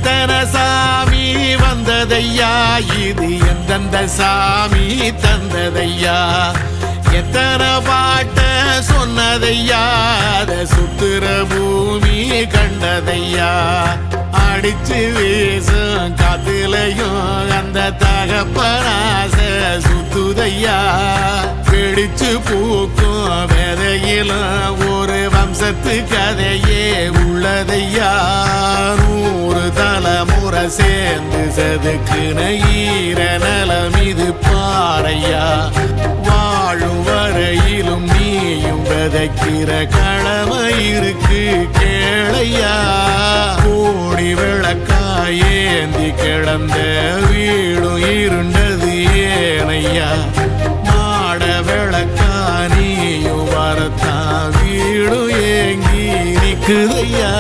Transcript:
எத்தனை சாமி வந்ததையா, இது எந்தெந்த சாமி தந்ததையா, எத்தனை பாட்ட சொன்னதையா, அத சுத்துற பூமி கண்டதையா, அடிச்சு வீசும் காத்துலையும் அந்த தகப்பனாச சுத்துதையா, பிடிச்சு பூக்கும் விதையிலும் ஒரு வம்சத்து கதையே உள்ளதையா, 100 தலைமுறை சேர்ந்து செதுக்குன ஈர நலம் இது பாறையா, வாழும் வரையிலும் நீயும் விதைக்கிற கடமை இருக்கு கேளையா, கோடி விளக்காயேந்தி கிடந்த வீடும் இருண்டது ஏனையா, மாட விளக்கா நீயும் வரத்தான் வீடும் ஏங்கி நிக்குதையா.